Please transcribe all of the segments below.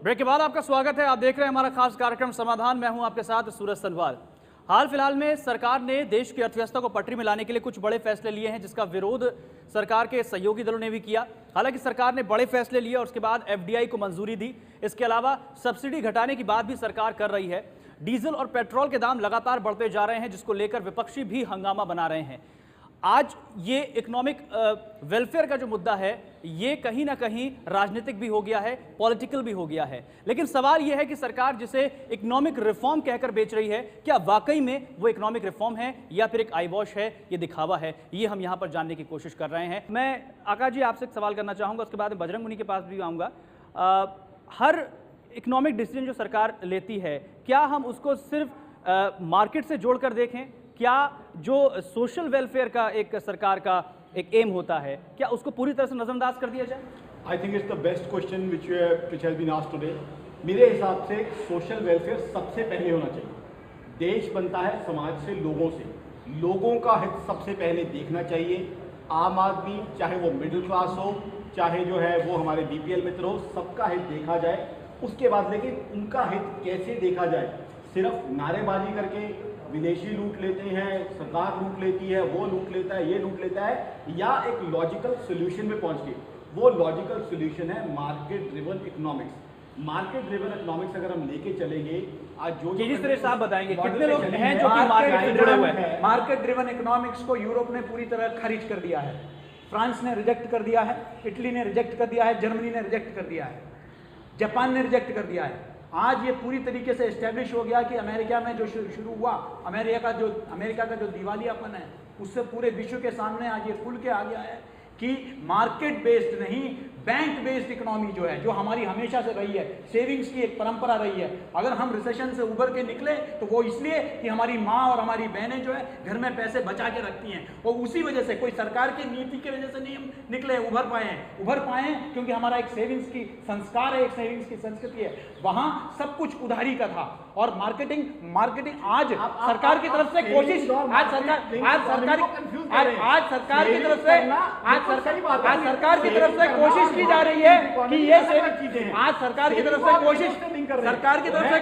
Break के बाद आपका स्वागत है। आप देख रहे हैं हमारा खास कार्यक्रम समाधान। मैं हूं आपके साथ सूरज सनवाल। हाल फिलहाल में सरकार ने देश की अर्थव्यवस्था को पटरी में लाने के लिए कुछ बड़े फैसले लिए हैं, जिसका विरोध सरकार के सहयोगी दलों ने भी किया। हालांकि सरकार ने बड़े फैसले लिए और उसके बाद एफडीआई को मंजूरी दी। इसके अलावा सब्सिडी घटाने की बात भी सरकार कर रही है। डीजल और पेट्रोल के दाम लगातार बढ़ते जा रहे हैं, जिसको लेकर विपक्षी भी हंगामा बना रहे हैं। आज ये इकोनॉमिक वेलफेयर का जो मुद्दा है, ये कहीं ना कहीं राजनीतिक भी हो गया है, पॉलिटिकल भी हो गया है। लेकिन सवाल ये है कि सरकार जिसे इकोनॉमिक रिफॉर्म कहकर बेच रही है, क्या वाकई में वो इकोनॉमिक रिफॉर्म है या फिर एक आईवॉश है, ये दिखावा है? ये हम यहाँ पर जानने की कोशिश कर रहे हैं। मैं आकाश जी आपसे एक सवाल करना चाहूँगा, उसके बाद बजरंग मुनि के पास भी आऊँगा। हर इकोनॉमिक डिसीजन जो सरकार लेती है, क्या हम उसको सिर्फ मार्केट से जोड़कर देखें? क्या जो सोशल वेलफेयर का एक सरकार का एक एम होता है, क्या उसको पूरी तरह से नजरअंदाज कर दिया जाए? I think it's the best question which has been asked today. मेरे हिसाब से सोशल वेलफेयर सबसे पहले होना चाहिए। देश बनता है समाज से, लोगों से। लोगों का हित सबसे पहले देखना चाहिए। आम आदमी, चाहे वो मिडिल क्लास हो, चाहे जो है वो हमारे बीपीएल मित्र हो, सबका हित देखा जाए। उसके बाद लेकिन उनका हित कैसे देखा जाए? सिर्फ नारेबाजी करके, विदेशी लूट लेते हैं, सरकार लूट लेती है, वो लूट लेता है, ये लूट लेता है, या एक लॉजिकल सोल्यूशन में पहुंच के? वो लॉजिकल सोल्यूशन है market driven economics. Market driven economics अगर हम लेके चलेंगे, आज जो किस तरह से आप बताएंगे कितने लोग हैं जो कि मार्केट से जुड़े हुए हैं? मार्केट ड्रिवन इकोनॉमिक्स को यूरोप ने पूरी तरह खारिज कर दिया है। फ्रांस ने रिजेक्ट कर दिया है, इटली ने रिजेक्ट कर दिया है, जर्मनी ने रिजेक्ट कर दिया है, जापान ने रिजेक्ट कर दिया है। आज ये पूरी तरीके से एस्टेब्लिश हो गया कि अमेरिका में जो शुरू हुआ, अमेरिका का जो दिवालियापन है, उससे पूरे विश्व के सामने आज ये खुल के आ गया है कि मार्केट बेस्ड नहीं, बैंक बेस्ड इकोनॉमी जो है, जो हमारी हमेशा से रही है, सेविंग्स की एक परंपरा रही है। अगर हम रिसेशन से उभर के निकले तो वो इसलिए कि हमारी माँ और हमारी बहनें जो है घर में पैसे बचा के रखती हैं, और उसी वजह से, कोई सरकार की नीति की वजह से नहीं हम निकले, उभर पाए हैं क्योंकि हमारा एक सेविंग्स की संस्कार है, एक सेविंग्स की संस्कृति है। वहां सब कुछ उधारी का था। और मार्केटिंग आज सरकार की तरफ से कोशिश, आज सरकार की तरफ से कोशिश की जा रही है कि ये आज सरकार की तरफ से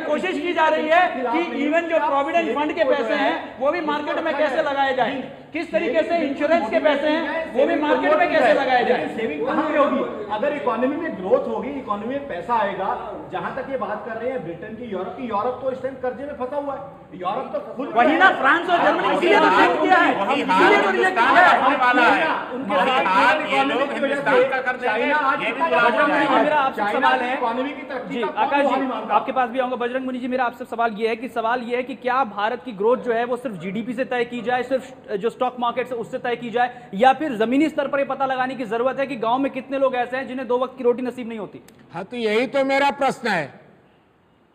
कोशिश की जा रही है कि इवन जो प्रोविडेंट फंड के पैसे हैं वो भी मार्केट में कैसे लगाए जाए, किस तरीके से इंश्योरेंस के पैसे हैं वो भी मार्केट में कैसे लगाए जाए। सेविंग कहां पे होगी? अगर इकोनॉमी में ग्रोथ होगी, इकोनॉमी में पैसा आएगा। जहां तक ये बात कर रहे हैं ब्रिटेन की, यूरोप तो इस टाइम कर्जे में फंसा हुआ है। यूरोप तो खुद वही ना, फ्रांस और जर्मनी इसीलिए तो रिजेक्ट किया है, इसीलिए तो रिजेक्ट किया है। मेरा आपसे सवाल है जी, आकाश जी आपके पास भी आऊंगा। बजरंग मुनि जी, मेरा आपसे सवाल ये है कि क्या भारत की ग्रोथ जो है वो सिर्फ जीडीपी से तय की जाए, सिर्फ जो स्टॉक मार्केट से उससे तय की जाए, या फिर जमीनी स्तर पर ये पता लगाने की जरूरत है कि गांव में कितने लोग ऐसे हैं जिन्हें 2 वक्त की रोटी नसीब नहीं होती? हाँ, तो यही तो मेरा प्रश्न है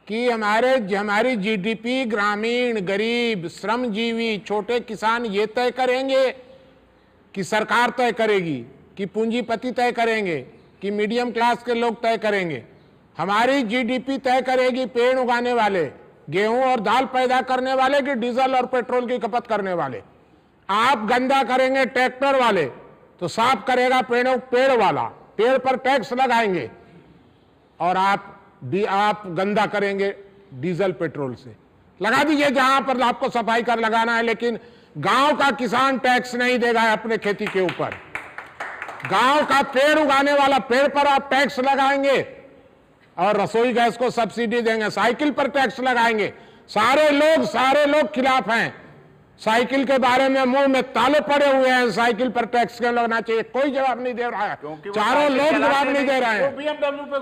कि हमारी जीडीपी ग्रामीण, गरीब, श्रमजीवी, छोटे किसान ये तय करेंगे कि सरकार तय करेगी, कि पूंजीपति तय करेंगे, कि मीडियम क्लास के लोग तय करेंगे? हमारी जीडीपी तय करेगी पेड़ उगाने वाले, गेहूं और दाल पैदा करने वाले, कि डीजल और पेट्रोल की खपत करने वाले? आप गंदा करेंगे ट्रैक्टर वाले, तो साफ करेगा पेड़ वाला, पेड़ पर टैक्स लगाएंगे, और आप गंदा करेंगे डीजल पेट्रोल से। लगा दीजिए जहां पर आपको सफाई कर लगाना है, लेकिन गांव का किसान टैक्स नहीं देगा अपने खेती के ऊपर। गांव का पेड़ उगाने वाला, पेड़ पर आप टैक्स लगाएंगे, और रसोई गैस को सब्सिडी देंगे, साइकिल पर टैक्स लगाएंगे। सारे लोग खिलाफ हैं। साइकिल के बारे में मुंह में ताले पड़े हुए हैं, साइकिल पर टैक्स क्यों लगना चाहिए? कोई जवाब नहीं दे रहा है। चारों लोग जवाब नहीं दे रहे हैं,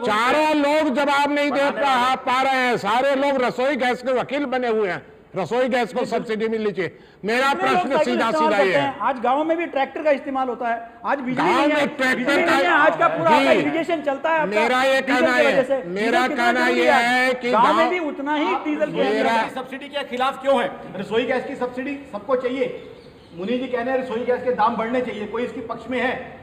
चारों लोग जवाब नहीं दे पा रहे हैं। सारे लोग रसोई गैस के वकील बने हुए हैं, रसोई गैस को सब्सिडी मिलनी चाहिए। मेरा प्रश्न सीधा ये है, आज गांव में भी ट्रैक्टर का इस्तेमाल होता है, आज बिजली गांव नहीं है, में ट्रैक्टर बिजली नहीं है, आज का पूरा इरिगेशन चलता है। मेरा ये कहना है कि गांव में भी उतना ही डीजल की सब्सिडी के खिलाफ क्यों है? रसोई गैस की सब्सिडी सबको चाहिए। मुनि जी कहने हैं रसोई गैस के दाम बढ़ने चाहिए, कोई इसके पक्ष में है?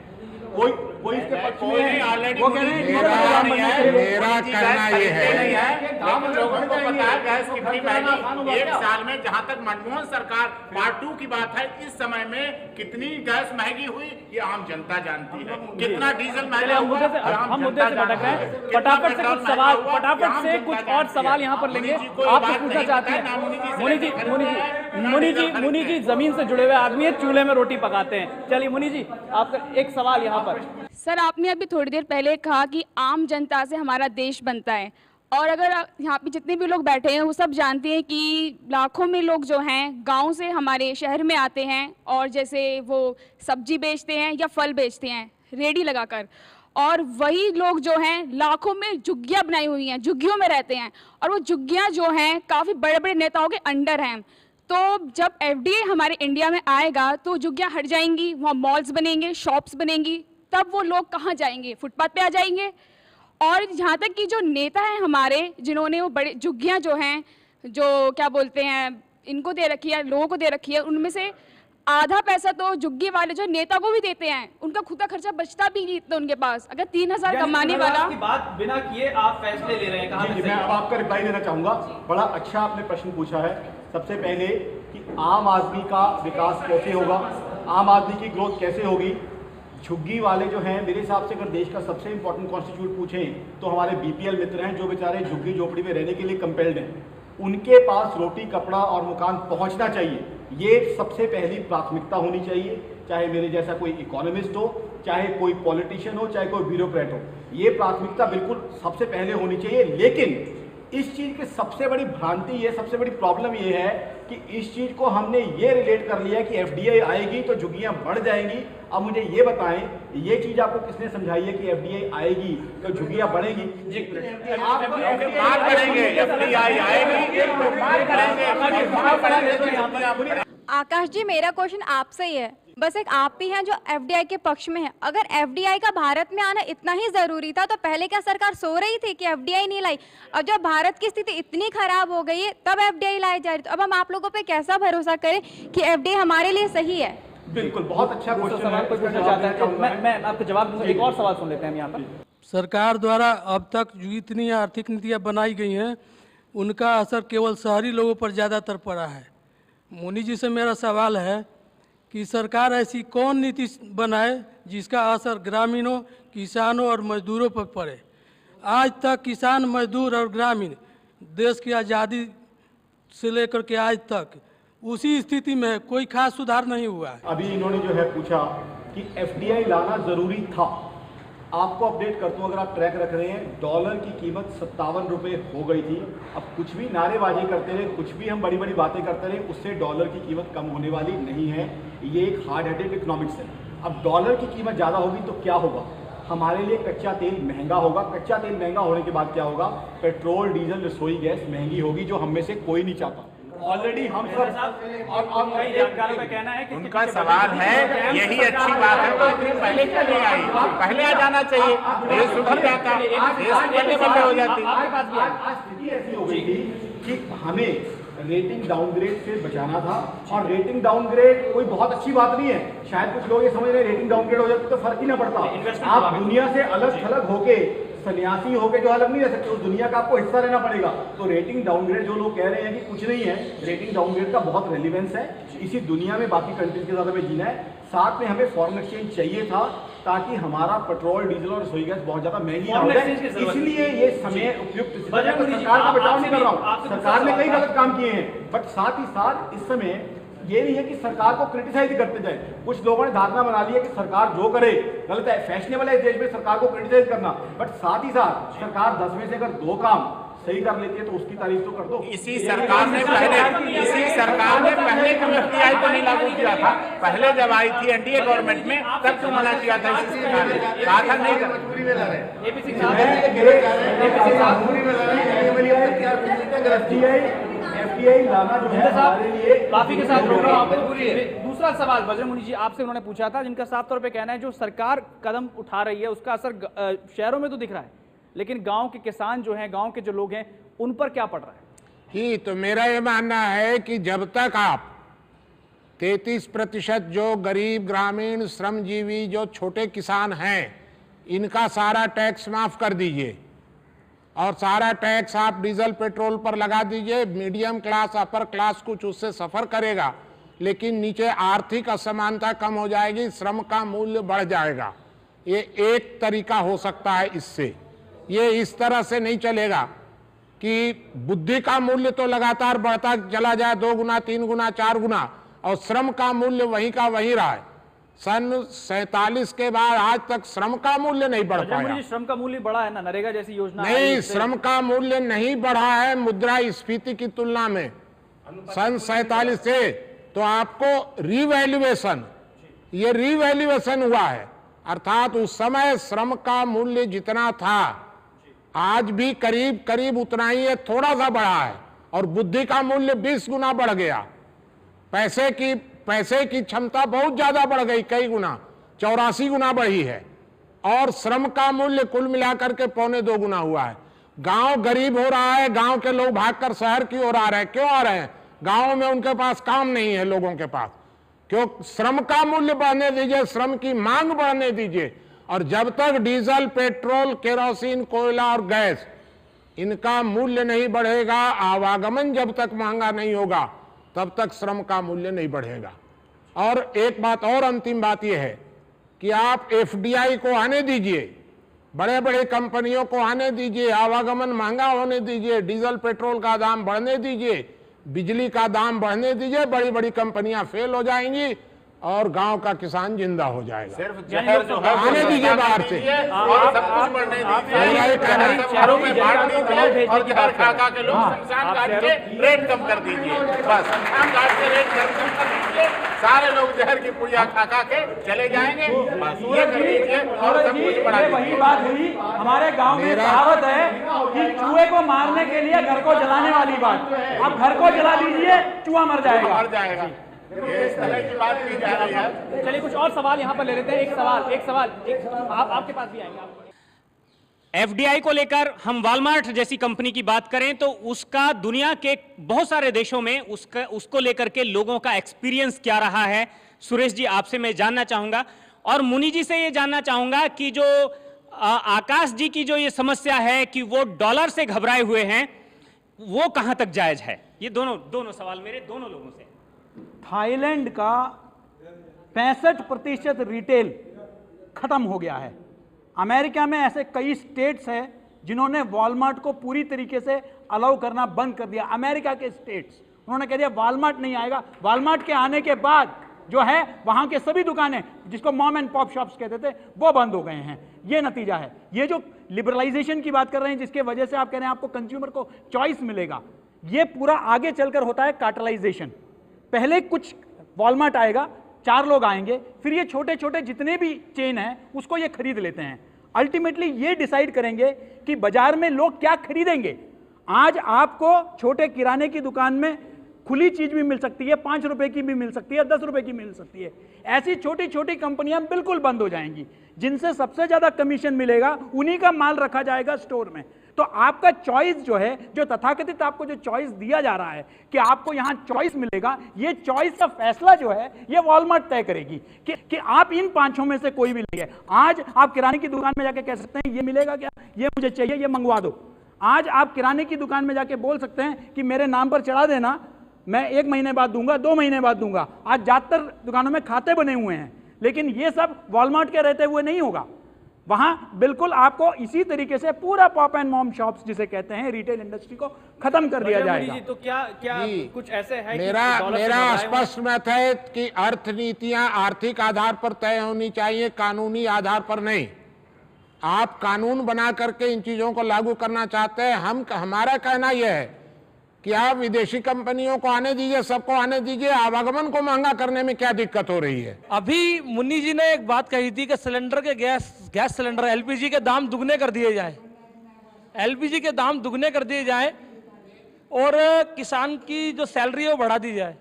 कोई कोई इसके पक्ष में है? ऑलरेडी वो कह रहे हैं डीजल का दाम बढ़ने के लिए मेरा कहना ये है लेकिन लोगों को पता है गैस कितनी महंगी एक साल में, जहां तक मनमोहन सरकार पार्ट 2 की बात है, इस समय में कितनी गैस महंगी हुई ये आम जनता जानती है, कितना डीजल महंगा हुआ हम मुद्दे से भटक रहे हैं। फटाफट से कुछ सवाल, फटाफट से कुछ और सवाल यहाँ पर लेंगे। आपसे पूछना चाहते हैं मुनि जी जमीन से जुड़े हुए आदमी है, चूल्हे में रोटी पकाते हैं। चलिए मुनि जी, आपका एक सवाल यहाँ पर। सर, आपने अभी थोड़ी देर पहले कहा कि आम जनता से हमारा देश बनता है, और अगर यहाँ पे जितने भी लोग बैठे हैं वो सब जानते हैं कि लाखों में लोग जो हैं गांव से हमारे शहर में आते हैं और जैसे वो सब्जी बेचते हैं या फल बेचते हैं रेडी लगाकर, और वही लोग जो हैं लाखों में झुग्गियाँ बनाई हुई हैं, झुग्गियों में रहते हैं, और वो झुग्गियाँ जो हैं काफ़ी बड़े बड़े नेताओं के अंडर हैं। तो जब एफडीआई हमारे इंडिया में आएगा तो झुग्गियाँ हट जाएंगी, वहाँ मॉल्स बनेंगे, शॉप्स बनेंगी, तब वो लोग कहाँ जाएंगे? फुटपाथ पे आ जाएंगे। और यहाँ तक कि जो नेता हैं हमारे, जिन्होंने वो बड़े झुग्गियाँ जो हैं, जो क्या बोलते हैं, इनको दे रखी है, लोगों को दे रखी है, उनमें से आधा पैसा तो झुग्गी वाले जो नेता को भी देते हैं, उनका खुद का खर्चा बचता भी नहीं इतना उनके पास। अगर 3000 कमाने वाला की बात बिना किए आप फैसले ले रहे हैं, कहाँ जी, मैं अब आपका रिप्लाई देना चाहूंगा। बड़ा अच्छा आपने प्रश्न पूछा है। सबसे पहले कि आम आदमी का विकास कैसे होगा, आम आदमी की ग्रोथ कैसे होगी। झुग्गी वाले जो हैं, मेरे हिसाब से अगर देश का सबसे इंपॉर्टेंट कॉन्स्टिट्यूट पूछें तो हमारे बीपीएल मित्र हैं, जो बेचारे झुग्गी झोपड़ी में रहने के लिए कंपेल्ड हैं। उनके पास रोटी, कपड़ा और मकान पहुंचना चाहिए, ये सबसे पहली प्राथमिकता होनी चाहिए। चाहे मेरे जैसा कोई इकोनॉमिस्ट हो, चाहे कोई पॉलिटिशियन हो, चाहे कोई ब्यूरोक्रेट हो, ये प्राथमिकता बिल्कुल सबसे पहले होनी चाहिए। लेकिन इस चीज़ की सबसे बड़ी भ्रांति ये, सबसे बड़ी प्रॉब्लम ये है कि इस चीज़ को हमने ये रिलेट कर लिया कि एफडीआई आएगी तो झुग्गियाँ बढ़ जाएंगी। अब मुझे ये बताएं, ये चीज़ आपको किसने समझाई है कि एफडीआई आएगी तो झुग्गियाँ बढ़ेंगी? बात करेंगे, एफडीआई आएगी तो बात करेंगे। आकाश जी, मेरा क्वेश्चन आपसे ही है, बस एक आप ही हैं जो एफडीआई के पक्ष में है। अगर एफडीआई का भारत में आना इतना ही जरूरी था तो पहले क्या सरकार सो रही थी कि एफडीआई नहीं लाई? अब जब भारत की स्थिति इतनी खराब हो गई है तब एफडीआई लाई जा रही, तो अब हम आप लोगों पे कैसा भरोसा करें कि एफडीआई हमारे लिए सही है? बिल्कुल, बहुत अच्छा क्वेश्चन सवाल कोई पूछना चाहता है, मैं आपको जवाब दूंगा। एक और सवाल सुन लेते हैं हम यहाँ पर। सरकार द्वारा अब तक जो इतनी आर्थिक नीतियाँ बनाई गई हैं उनका असर केवल शहरी लोगों पर ज़्यादातर पड़ा है। मुनि जी से मेरा सवाल है कि सरकार ऐसी कौन नीति बनाए जिसका असर ग्रामीणों, किसानों और मजदूरों पर पड़े। आज तक किसान, मजदूर और ग्रामीण देश की आज़ादी से लेकर के आज तक उसी स्थिति में कोई खास सुधार नहीं हुआ है। अभी इन्होंने जो है पूछा कि एफडीआई लाना जरूरी था। आपको अपडेट करता हूँ, अगर आप ट्रैक रख रहे हैं, डॉलर की कीमत 57 रुपये हो गई थी। अब कुछ भी नारेबाजी करते रहे, कुछ भी हम बड़ी बड़ी बातें करते रहे, उससे डॉलर की कीमत कम होने वाली नहीं है। ये एक हार्ड हेडेड इकोनॉमिक्स है। अब डॉलर की कीमत ज़्यादा होगी तो क्या होगा? हमारे लिए कच्चा तेल महंगा होगा। कच्चा तेल महंगा होने के बाद क्या होगा? पेट्रोल, डीजल, रसोई गैस महंगी होगी, जो हम में से कोई नहीं चाहता। ऑलरेडी हम सब और कई जानकारों का कहना है कि उनका सवाल है, यही अच्छी बात है, तो पहले क्यों नहीं आई? पहले आ जाना चाहिए, देश सुधर जाता, देश बल्ले हो जाती। आज स्थिति ऐसी हो गई थी कि हमें रेटिंग डाउनग्रेड से बचाना था, और रेटिंग डाउनग्रेड कोई बहुत अच्छी बात नहीं है। शायद कुछ लोग ये समझ रहे हैं रेटिंग डाउनग्रेड हो जाती तो फर्क ही ना पड़ता। आप दुनिया से अलग थलग होके, सन्यासी होके जो अलग नहीं रह सकते, उस दुनिया का आपको हिस्सा रहना पड़ेगा। तो रेटिंग डाउनग्रेड जो लोग कह रहे हैं कि कुछ नहीं है, रेटिंग डाउनग्रेड का बहुत रेलिवेंस है। इसी दुनिया में बाकी कंट्रीज के साथ हमें जीना है। साथ में हमें फॉरेन एक्सचेंज चाहिए था ताकि हमारा पेट्रोल, डीजल और रसोई गैस बहुत ज्यादा महंगी ना हो जाए। इसलिए ये समय उपयुक्त, सरकार का बचाव नहीं कर रहा हूँ, सरकार ने कई गलत काम किए हैं, बट साथ ही साथ इस समय ये नहीं है कि सरकार को क्रिटिसाइज करते जाए। कुछ लोगों ने धारणा बना ली है कि सरकार जो करे गलत है। फैशनेबल है इस देश में सरकार को क्रिटिसाइज करना, बट साथ ही साथ सरकार 10 में से अगर 2 काम सही कर लेती है तो उसकी तारीफ तो कर दो। इसी सरकार ने पहले क्यों एफडीआई को नहीं लागू किया था? पहले जब आई थी एनडीए गवर्नमेंट में तब क्यों मना किया था? इसी सरकार ने कहा था नहीं कर। एफडीआई लाना जो है हमारे लिए काफी के साथ रोक रहा हूं। दूसरा सवाल बजरंग मुनि जी आपसे उन्होंने पूछा था, जिनका साफ तौर पे कहना है जो सरकार कदम उठा रही है उसका असर शहरों में तो दिख रहा है, लेकिन गांव के किसान जो हैं, गांव के जो लोग हैं, उन पर क्या पड़ रहा है? ही तो मेरा ये मानना है कि जब तक आप 33% जो गरीब, ग्रामीण, श्रमजीवी, जो छोटे किसान हैं, इनका सारा टैक्स माफ कर दीजिए और सारा टैक्स आप डीजल पेट्रोल पर लगा दीजिए। मीडियम क्लास, अपर क्लास कुछ उससे सफर करेगा, लेकिन नीचे आर्थिक असमानता कम हो जाएगी, श्रम का मूल्य बढ़ जाएगा। ये एक तरीका हो सकता है इससे। ये इस तरह से नहीं चलेगा कि बुद्धि का मूल्य तो लगातार बढ़ता चला जाए, 2 गुना, 3 गुना, 4 गुना, और श्रम का मूल्य वहीं का वहीं रहा है। सन 47 के बाद आज तक श्रम का मूल्य नहीं बढ़ पाया। श्रम का मूल्य बढ़ा है ना, नरेगा जैसी योजना नहीं, श्रम का मूल्य नहीं बढ़ा है मुद्रास्फीति की तुलना में सन 47 से। तो आपको रिवैल्यूएशन, ये रिवैल्यूएशन हुआ है, अर्थात उस समय श्रम का मूल्य जितना था आज भी करीब करीब उतना ही है, थोड़ा सा बढ़ा है। और बुद्धि का मूल्य 20 गुना बढ़ गया। पैसे की क्षमता बहुत ज्यादा बढ़ गई, कई गुना, 84 गुना बढ़ी है। और श्रम का मूल्य कुल मिलाकर के 1.25 गुना हुआ है। गांव गरीब हो रहा है, गांव के लोग भागकर शहर की ओर आ रहे हैं। क्यों आ रहे हैं? गांव में उनके पास काम नहीं है लोगों के पास। क्यों? श्रम का मूल्य बढ़ने दीजिए, श्रम की मांग बढ़ने दीजिए। और जब तक डीजल, पेट्रोल, केरोसिन, कोयला और गैस इनका मूल्य नहीं बढ़ेगा, आवागमन जब तक महंगा नहीं होगा, तब तक श्रम का मूल्य नहीं बढ़ेगा। और एक बात और, अंतिम बात यह है कि आप एफडीआई को आने दीजिए, बड़े बड़े कंपनियों को आने दीजिए, आवागमन महंगा होने दीजिए, डीजल पेट्रोल का दाम बढ़ने दीजिए, बिजली का दाम बढ़ने दीजिए, बड़ी बड़ी कंपनियां फेल हो जाएंगी और गांव का किसान जिंदा हो जाएगा। सिर्फ जहर जो है आने दीजिए बाहर से और सब कुछ बढ़ने दीजिए, शहरों में बांट दीजिए और जहर खा खा के लोग शमशान घाट के रेट कम कर दीजिए। बस शमशान घाट के रेट कम कर दीजिए, सारे लोग जहर की पुड़िया खा खा के चले जाएंगे। बस ये कर दीजिए और सब कुछ बढ़ा दीजिए। वही बात हुई, हमारे गांव में कहावत है कि चूहे को मारने के लिए घर को जलाने वाली बात। अब घर को जला दीजिए, चूहा मर जाएगा। ये इस तरह की बात की जा रही है। चलिए कुछ और सवाल यहाँ पर ले लेते हैं। एक सवाल आपके पास भी आएंगे। एफडीआई को लेकर हम वॉलमार्ट जैसी कंपनी की बात करें तो उसका दुनिया के बहुत सारे देशों में उसको लेकर के लोगों का एक्सपीरियंस क्या रहा है, सुरेश जी आपसे मैं जानना चाहूंगा। और मुनि जी से ये जानना चाहूंगा कि जो आकाश जी की जो ये समस्या है कि वो डॉलर से घबराए हुए हैं, वो कहां तक जायज है? ये दोनों सवाल मेरे दोनों लोगों से। थाईलैंड का 65% रिटेल खत्म हो गया है। अमेरिका में ऐसे कई स्टेट्स हैं जिन्होंने वॉलमार्ट को पूरी तरीके से अलाउ करना बंद कर दिया। अमेरिका के स्टेट्स, उन्होंने कह दिया वॉलमार्ट नहीं आएगा। वॉलमार्ट के आने के बाद जो है वहां के सभी दुकानें, जिसको मॉम एंड पॉप शॉप्स कहते थे, वो बंद हो गए हैं। ये नतीजा है। ये जो लिबरलाइजेशन की बात कर रहे हैं, जिसके वजह से आप कह रहे हैं आपको कंज्यूमर को चॉइस मिलेगा, ये पूरा आगे चलकर होता है कार्टेलाइजेशन। पहले कुछ वॉलमार्ट आएगा, 4 लोग आएंगे, फिर ये छोटे छोटे जितने भी चेन हैं उसको ये खरीद लेते हैं। अल्टीमेटली ये डिसाइड करेंगे कि बाजार में लोग क्या खरीदेंगे। आज आपको छोटे किराने की दुकान में खुली चीज भी मिल सकती है, 5 रुपए की भी मिल सकती है, 10 रुपए की मिल सकती है। ऐसी छोटी छोटी कंपनियां बिल्कुल बंद हो जाएंगी। जिनसे सबसे ज्यादा कमीशन मिलेगा उन्हीं का माल रखा जाएगा स्टोर में। तो आपका चॉइस जो है, जो तथाकथित आपको जो चॉइस दिया जा रहा है कि आपको यहां चॉइस मिलेगा, ये चॉइस का फैसला जो है ये वॉलमार्ट तय करेगी कि आप इन 5 में से कोई भी लेंगे। आज आप किराने की दुकान में जाके कह सकते हैं ये मिलेगा क्या, ये मुझे चाहिए, ये मंगवा दो। आज आप किराने की दुकान में जाके बोल सकते हैं कि मेरे नाम पर चढ़ा देना, मैं 1 महीने बाद दूंगा, 2 महीने बाद दूंगा। आज ज्यादातर दुकानों में खाते बने हुए हैं, लेकिन ये सब वॉलमार्ट के रहते हुए नहीं होगा। वहां बिल्कुल आपको इसी तरीके से पूरा पॉप एंड मॉम शॉप्स जिसे कहते हैं रिटेल इंडस्ट्री को खत्म कर दिया जाएगा। तो क्या कुछ ऐसे है? मेरा स्पष्ट मत है कि अर्थनीतियां आर्थिक आधार पर तय होनी चाहिए, कानूनी आधार पर नहीं। आप कानून बना करके इन चीजों को लागू करना चाहते हैं। हमारा कहना यह है कि आप विदेशी कंपनियों को आने दीजिए, सबको आने दीजिए। आवागमन को महंगा करने में क्या दिक्कत हो रही है? अभी मुन्नी जी ने एक बात कही थी कि सिलेंडर के गैस सिलेंडर एलपीजी के दाम दुगने कर दिए जाएं, एलपीजी के दाम दुगने कर दिए जाएं और किसान की जो सैलरी है वो बढ़ा दी जाए।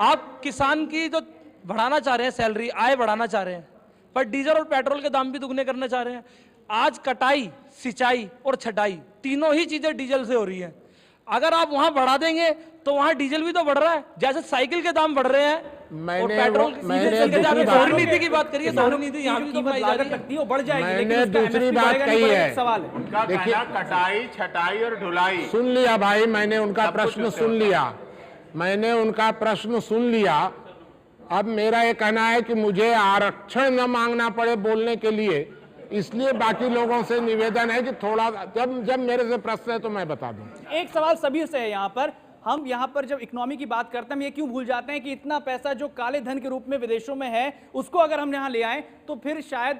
आप किसान की जो बढ़ाना चाह रहे हैं सैलरी, आय बढ़ाना चाह रहे हैं, पर डीजल और पेट्रोल के दाम भी दुगने करना चाह रहे हैं। आज कटाई, सिंचाई और छटाई तीनों ही चीजें डीजल से हो रही हैं। अगर आप वहां बढ़ा देंगे तो वहां डीजल भी तो बढ़ रहा है। जैसे साइकिल के दाम बढ़ रहे हैं, मैंने पेट्रोल वो- सीधे मैंने चल के दूसरी जाके बात- शहरी नीति की बात करिए, शहरी नीति यहाँ भी तो कीमत अपनाई जा लागत रही है। लगती है वो बढ़ जाएगी, मैंने लेकिन उसका दूसरी MSP बात बढ़ेगा नहीं, कही बढ़ेगा, है। एक सवाल है। उनका देखिए- कहना कटाई छटाई और ढुलाई। सुन लिया भाई, मैंने उनका सब कुछ प्रश्न उससे सुन होता लिया, मैंने उनका प्रश्न सुन लिया। अब मेरा ये कहना है कि मुझे आरक्षण न मांगना पड़े बोलने के लिए, इसलिए बाकी लोगों से निवेदन है कि थोड़ा जब मेरे से प्रश्न है तो मैं बता दूं। एक सवाल सभी से है यहाँ पर, हम यहाँ पर जब इकोनॉमी की बात करते हैं हम ये क्यों भूल जाते हैं कि इतना पैसा जो काले धन के रूप में विदेशों में है उसको अगर हम यहाँ ले आए तो फिर शायद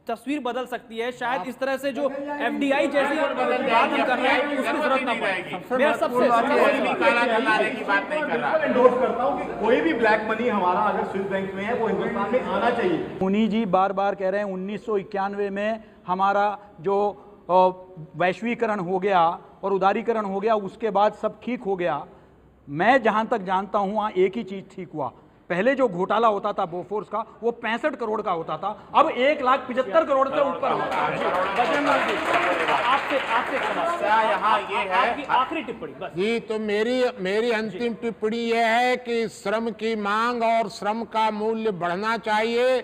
तस्वीर बदल सकती है, शायद इस तरह से जो FDI जैसी बात हम कर रहे हैं उसकी जरूरत ना पड़े। मैं सबसे कोई भी काला धन लाने की बात नहीं कर रहा। एंडोर्स करता हूं कि कोई भी ब्लैक मनी हमारा अगर स्विस बैंक में है वो हिंदुस्तान में आना चाहिए। मुनि जी बार बार कह रहे हैं 1991 में हमारा जो वैश्वीकरण हो गया और उदारीकरण हो गया, उसके बाद सब ठीक हो गया। मैं जहां तक जानता हूं वहां एक ही चीज ठीक हुआ, पहले जो घोटाला होता था बोफोर्स का वो 65 करोड़ का होता था, अब 1,75,00,000 करोड़ से ऊपर होता है। बजरंग जी, आपसे समस्या यहाँ ये है। आपकी आखिरी टिप्पणी बस। जी, तो मेरी अंतिम टिप्पणी यह है कि श्रम की मांग और श्रम का मूल्य बढ़ना चाहिए।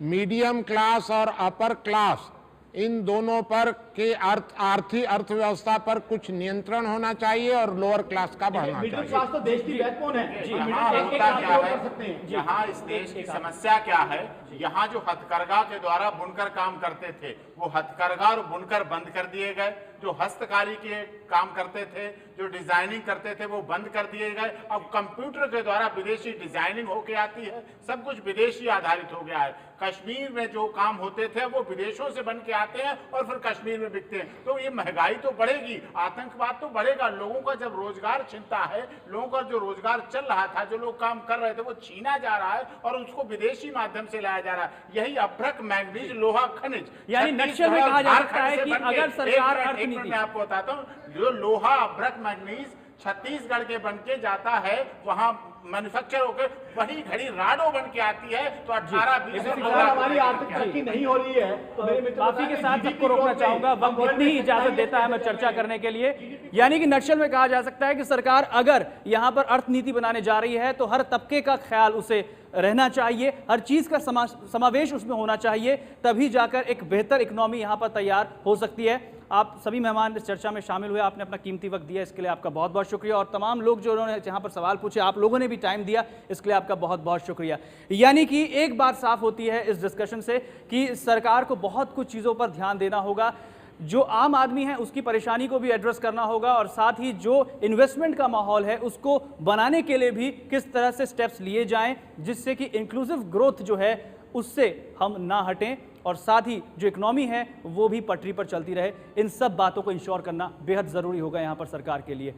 मीडियम क्लास और अपर क्लास इन दोनों पर के आर्थिक अर्थव्यवस्था पर कुछ नियंत्रण होना चाहिए और लोअर क्लास का बढ़ना मिडिल चाहिए। क्लास तो देश की बैकबोन है। यहाँ होता क्या है, यहाँ इस देश की समस्या क्या है, यहाँ जो हथकरघा के द्वारा बुनकर काम करते थे वो हथकरघा और बुनकर बंद कर दिए गए। जो हस्तकारी के काम करते थे, जो डिजाइनिंग करते थे वो बंद कर दिए गए। अब कंप्यूटर के द्वारा विदेशी डिजाइनिंग होके आती है, सब कुछ विदेशी आधारित हो गया है। कश्मीर में जो काम होते थे वो विदेशों से बन के आते हैं और फिर कश्मीर में बिकते हैं। तो ये महंगाई तो बढ़ेगी, आतंकवाद तो बढ़ेगा, लोगों का जब रोजगार छिनता है, लोगों का जो रोजगार चल रहा था, जो लोग काम कर रहे थे वो छीना जा रहा है और उसको विदेशी माध्यम से लाया जा रहा है। यही अभ्रक मैग्नीज लोहा खनिज, यानी नक्शल में कहा जा सकता है कि अगर सरकार अर्थनीति, मैं आपको बताता हूँ, जो लोहा अभ्रक मैग्नीज छत्तीसगढ़ के बन के जाता है, वहां मैन्युफैक्चर होकर वही घड़ी राडो बन के आती है। तो 18-20 हमारी आर्थिक तरक्की नहीं हो रही है तो मेरे मित्र काफी के साथ सबको रोकना चाहूंगा, वक्त इतनी ही इजाजत देता है मैं चर्चा करने के लिए। यानी कि नक्शल में कहा जा सकता है कि सरकार अगर यहां पर अर्थनीति बनाने जा रही है तो हर तबके का ख्याल उसे रहना चाहिए, हर चीज का समावेश उसमें होना चाहिए, तभी जाकर एक बेहतर इकोनॉमी यहां पर तैयार हो सकती है। आप सभी मेहमान इस चर्चा में शामिल हुए, आपने अपना कीमती वक्त दिया, इसके लिए आपका बहुत बहुत शुक्रिया। और तमाम लोग जो उन्होंने जहां पर सवाल पूछे, आप लोगों ने भी टाइम दिया, इसके लिए आपका बहुत बहुत शुक्रिया। यानी कि एक बात साफ होती है इस डिस्कशन से कि सरकार को बहुत कुछ चीज़ों पर ध्यान देना होगा। जो आम आदमी है उसकी परेशानी को भी एड्रेस करना होगा और साथ ही जो इन्वेस्टमेंट का माहौल है उसको बनाने के लिए भी किस तरह से स्टेप्स लिए जाएं जिससे कि इंक्लूसिव ग्रोथ जो है उससे हम ना हटें और साथ ही जो इकोनॉमी है वो भी पटरी पर चलती रहे। इन सब बातों को इंश्योर करना बेहद ज़रूरी होगा यहाँ पर सरकार के लिए।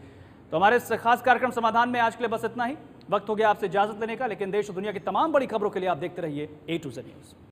तो हमारे इस खास कार्यक्रम समाधान में आज के लिए बस इतना ही। वक्त हो गया आपसे इजाज़त लेने का, लेकिन देश और दुनिया की तमाम बड़ी खबरों के लिए आप देखते रहिए A to Z न्यूज़।